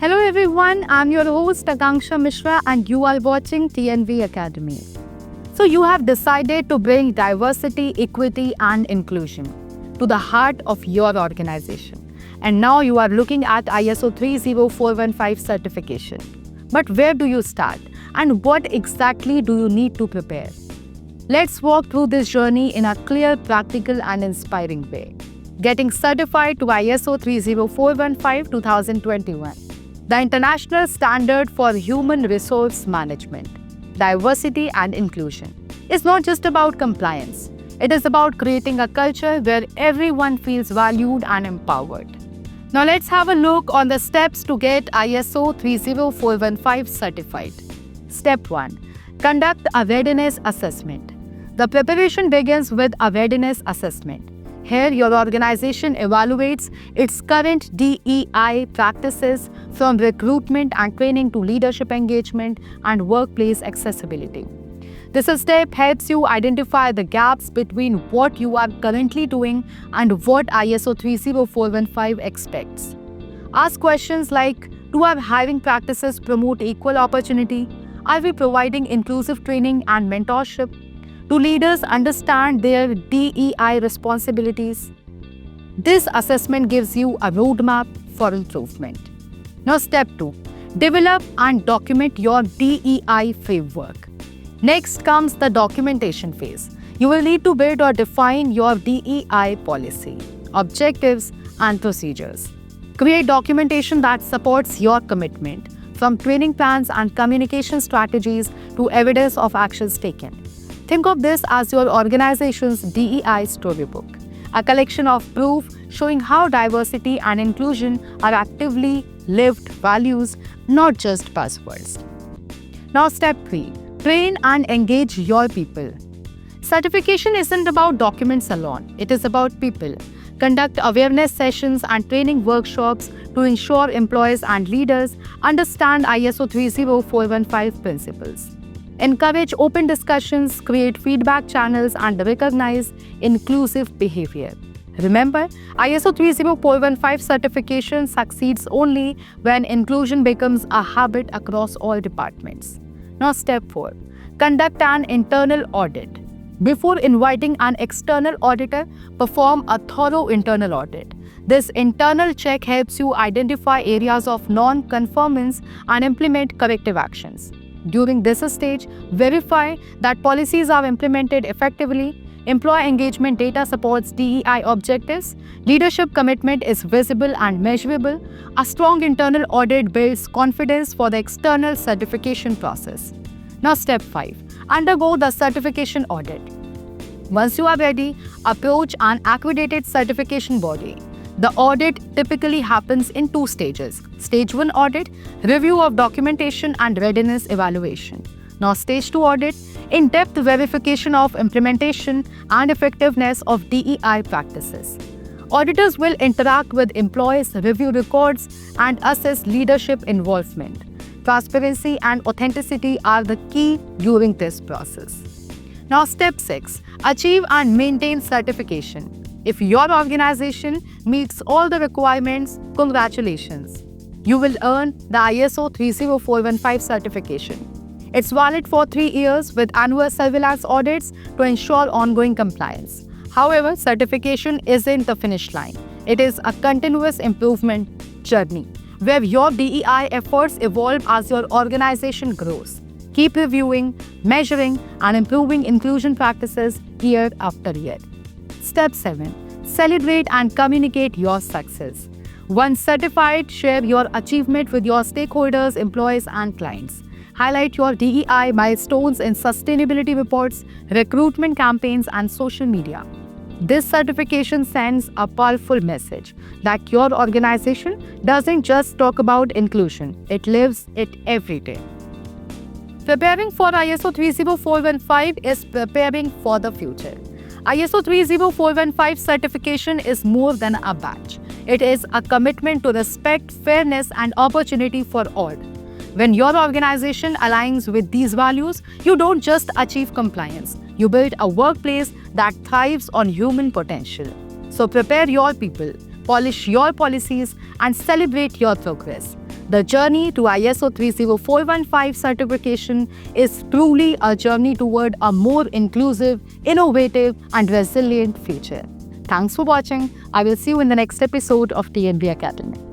Hello everyone, I'm your host Akanksha Mishra and you are watching TNV Academy. So you have decided to bring diversity, equity and inclusion to the heart of your organization. And now you are looking at ISO 30415 certification. But where do you start? And what exactly do you need to prepare? Let's walk through this journey in a clear, practical and inspiring way. Getting certified to ISO 30415 2021. The international standard for human resource management, diversity and inclusion, is not just about compliance. It is about creating a culture where everyone feels valued and empowered. Now let's have a look on the steps to get ISO 30415 certified. Step 1. Conduct a readiness assessment. The preparation begins with a readiness assessment. Here, your organization evaluates its current DEI practices from recruitment and training to leadership engagement and workplace accessibility. This step helps you identify the gaps between what you are currently doing and what ISO 30415 expects. Ask questions like, do our hiring practices promote equal opportunity? Are we providing inclusive training and mentorship? Do leaders understand their DEI responsibilities? This assessment gives you a roadmap for improvement. Now, step 2. Develop and document your DEI framework. Next comes the documentation phase. You will need to build or define your DEI policy, objectives, and procedures. Create documentation that supports your commitment, from training plans and communication strategies to evidence of actions taken. Think of this as your organization's DEI storybook, a collection of proof showing how diversity and inclusion are actively lived values, not just buzzwords. Now, step 3. Train and engage your people. Certification isn't about documents alone, it is about people. Conduct awareness sessions and training workshops to ensure employees and leaders understand ISO 30415 principles. Encourage open discussions, create feedback channels, and recognize inclusive behavior. Remember, ISO 30415 certification succeeds only when inclusion becomes a habit across all departments. Now, step 4. Conduct an internal audit. Before inviting an external auditor, perform a thorough internal audit. This internal check helps you identify areas of non-conformance and implement corrective actions. During this stage, verify that policies are implemented effectively, employee engagement data supports DEI objectives, leadership commitment is visible and measurable. A strong internal audit builds confidence for the external certification process. Now, step 5. Undergo the certification audit. Once you are ready, approach an accredited certification body. The audit typically happens in 2 stages. Stage 1 audit, review of documentation and readiness evaluation. Now, stage 2 audit, in-depth verification of implementation and effectiveness of DEI practices. Auditors will interact with employees, review records, and assess leadership involvement. Transparency and authenticity are the key during this process. Now, step 6. Achieve and maintain certification. If your organization meets all the requirements, congratulations. You will earn the ISO 30415 certification. It's valid for 3 years with annual surveillance audits to ensure ongoing compliance. However, certification isn't the finish line. It is a continuous improvement journey where your DEI efforts evolve as your organization grows. Keep reviewing, measuring, and improving inclusion practices year after year. Step 7. Celebrate and communicate your success. Once certified, share your achievement with your stakeholders, employees, and clients. Highlight your DEI milestones in sustainability reports, recruitment campaigns, and social media. This certification sends a powerful message that your organization doesn't just talk about inclusion, it lives it every day. Preparing for ISO 30415 is preparing for the future. ISO 30415 certification is more than a badge. It is a commitment to respect, fairness, and opportunity for all. When your organization aligns with these values, you don't just achieve compliance, you build a workplace that thrives on human potential. So prepare your people, polish your policies, and celebrate your progress. The journey to ISO 30415 certification is truly a journey toward a more inclusive, innovative, and resilient future. Thanks for watching. I will see you in the next episode of TNV Academy.